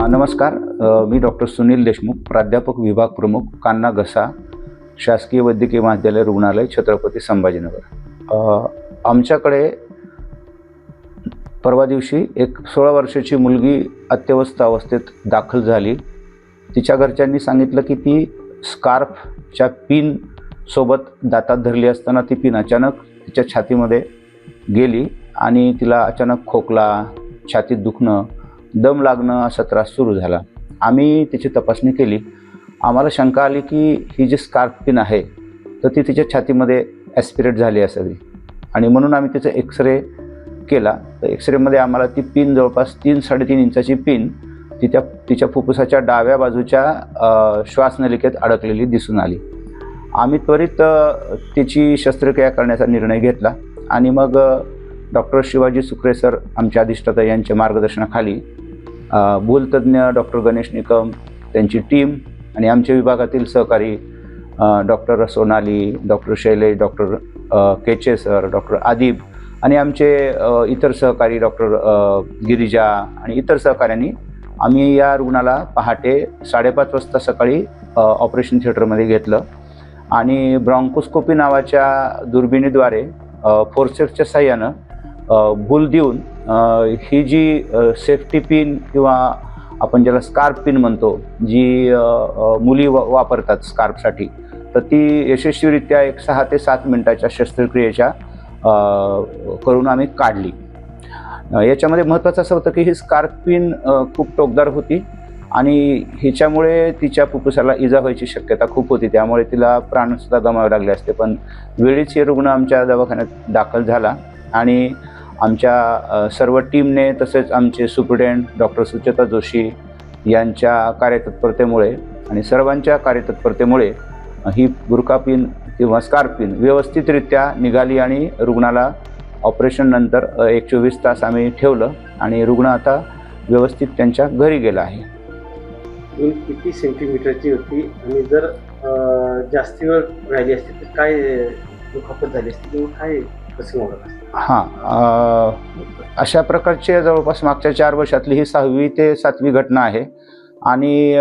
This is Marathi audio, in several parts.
नमस्कार. मी डॉक्टर सुनील देशमुख, प्राध्यापक विभाग प्रमुख, कान्हा घसा, शासकीय वैद्यकीय महाविद्यालय रुग्णालय, छत्रपती संभाजीनगर. आमच्याकडे परवा दिवशी एक 16 वर्षाची मुलगी अत्यवस्थ अवस्थेत दाखल झाली. तिच्या घरच्यांनी सांगितलं की ती स्कार्फच्या पिन सोबत दातात धरली असताना ती पिन अचानक तिच्या छातीमध्ये गेली आणि तिला अचानक खोकला, छातीत दुखणं, दम लागणं असा त्रास सुरू झाला. आम्ही तिची तपासणी केली. आम्हाला शंका आली की ही जी स्कार्फ पिन आहे तर ती तिच्या छातीमध्ये ॲस्पिरेट झाली असावी आणि म्हणून आम्ही तिचा एक्सरे केला. तर एक्सरेमध्ये आम्हाला ती पिन जवळपास 3-3.5 इंचाची पिन तिच्या फुफ्फुसाच्या डाव्या बाजूच्या श्वासनलिकेत अडकलेली दिसून आली. आम्ही त्वरित तिची शस्त्रक्रिया करण्याचा निर्णय घेतला आणि मग डॉक्टर शिवाजी सुक्रे सर आमच्या अधिष्ठाता यांच्या मार्गदर्शनाखाली भूलतज्ञ डॉक्टर गणेश निकम, त्यांची टीम आणि आमच्या विभागातील सहकारी doctor Sonali, doctor Shailesh, doctor Keche sir, doctor Adib आणि आमचे इतर सहकारी डॉक्टर गिरिजा आणि इतर सहकाऱ्यांनी आम्ही या रुग्णाला पहाटे 5:30 वाजता सकाळी ऑपरेशन थिएटरमध्ये घेतलं आणि ब्रॉन्कोस्कोपी नावाच्या दुर्बिणीद्वारे फोर्सेप्सच्या साह्यानं भूल देऊन ही जी सेफ्टी पिन किंवा आपण ज्याला स्कार्फ पिन म्हणतो, जी मुली वापरतात स्कार्फसाठी, तर ती यशस्वीरित्या एक 6 ते 7 मिनिटाच्या शस्त्रक्रियेच्या करून आम्ही काढली. याच्यामध्ये महत्त्वाचं असं होतं की ही स्कार्फ पिन खूप टोकदार होती आणि हिच्यामुळे तिच्या फुफ्फुसाला इजा व्हायची शक्यता खूप होती. त्यामुळे तिला प्राणसुद्धा गमावे लागले असते. पण वेळीच हे रुग्ण आमच्या दवाखान्यात दाखल झाला आणि आमच्या सर्व टीमने तसेच आमचे सुप्रिटेंडेंट डॉक्टर सुचेता जोशी यांच्या कार्यतत्परतेमुळे आणि सर्वांच्या कार्यतत्परतेमुळे ही बुरका पिन किंवा स्कार्फ पिन व्यवस्थितरित्या निघाली आणि रुग्णाला ऑपरेशननंतर 24 तास आम्ही ठेवलं आणि रुग्ण आता व्यवस्थित त्यांच्या घरी गेला आहे. पिन किती सेंटीमीटरची होती आणि जर जास्त वेळ राहिली असती तर काय दुखापत झाली असती किंवा काय कसं होणार असतं? अशा प्रकारचे जवळपास मागच्या 4 वर्षातली ही 6वी ते 7वी घटना आहे आणि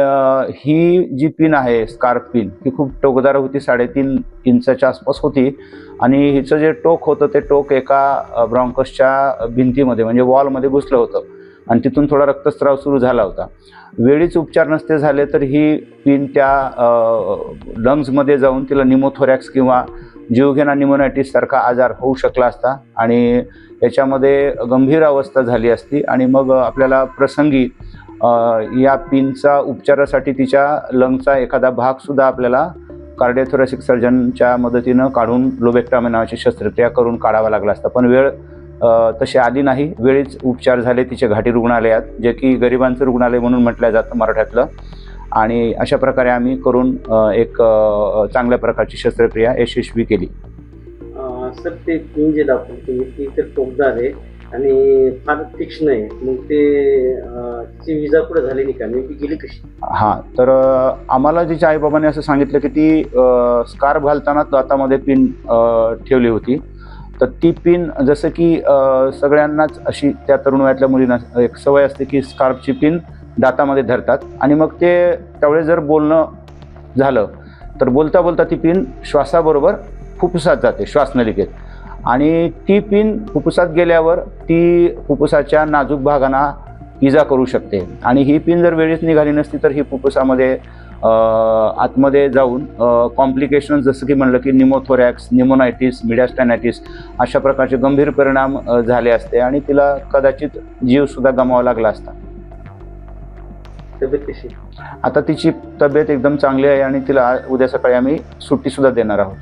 ही जी पिन आहे स्कार्फ पिन ही खूप टोकदार होती. 3.5 इंचाच्या आसपास होती आणि हिचं जे टोक होतं ते टोक एका ब्रॉन्कसच्या भिंतीमध्ये म्हणजे वॉलमध्ये घुसलं होतं आणि तिथून थोडा रक्तस्राव सुरू झाला होता. वेळीच उपचार नसते झाले तर ही पिन त्या लंग्समध्ये जाऊन तिला निमोथोरॅक्स किंवा जीवघेणा न्यूमोनायटिस सारखा आजार होऊ शकला असता आणि याच्यामध्ये गंभीर अवस्था झाली असती आणि मग आपल्याला प्रसंगी या पिनचा उपचारासाठी तिच्या लंगचा एखादा भागसुद्धा आपल्याला कार्डिओथोरॅसिक सर्जनच्या मदतीनं काढून लोबेक्टॉमी नावाची शस्त्रक्रिया करून काढावा लागला असता. पण वेळ तशी आली नाही. वेळीच उपचार झाले तिचे घाटी रुग्णालयात, जे की गरिबांचं रुग्णालय म्हणून म्हटलं जातं मराठ्यातलं. आणि अशा प्रकारे आम्ही करून एक चांगल्या प्रकारची शस्त्रक्रिया यशस्वी केली. सर, ते पिन जे दाखवलं तुम्ही ती तर टोकदार आहे आणि फार तीक्ष्ण आहे, मग ती विजा पुढे झाली नाही का, नेमकी गेली कशी? तर आम्हाला तिच्या आईबाबांनी असं सांगितलं की ती स्कार्फ घालताना दातामध्ये पिन ठेवली होती. तर ती पिन जसं की सगळ्यांनाच अशी त्या तरुण वयातल्या मुलींना एक सवय असते की स्कार्फची पिन दातामध्ये धरतात आणि मग ते त्यावेळेस जर बोलणं झालं तर बोलता बोलता ती पिन श्वासाबरोबर फुफ्फुसात जाते, श्वासनलिकेत, आणि ती पिन फुफ्फुसात गेल्यावर ती फुफ्फुसाच्या नाजूक भागांना इजा करू शकते आणि ही पिन जर वेळीच निघाली नसती तर ही फुफ्फुसामध्ये आतमध्ये जाऊन कॉम्प्लिकेशन्स जसं की म्हणलं की निमोथोरॅक्स, न्यूमोनायटिस, मिडियास्टायनायटिस अशा प्रकारचे गंभीर परिणाम झाले असते आणि तिला कदाचित जीवसुद्धा गमावा लागला असता. तब्येत कशी? आता तिची तब्येत एकदम चांगली आहे आणि तिला उद्या सकाळी आम्ही सुट्टीसुद्धा देणार आहोत.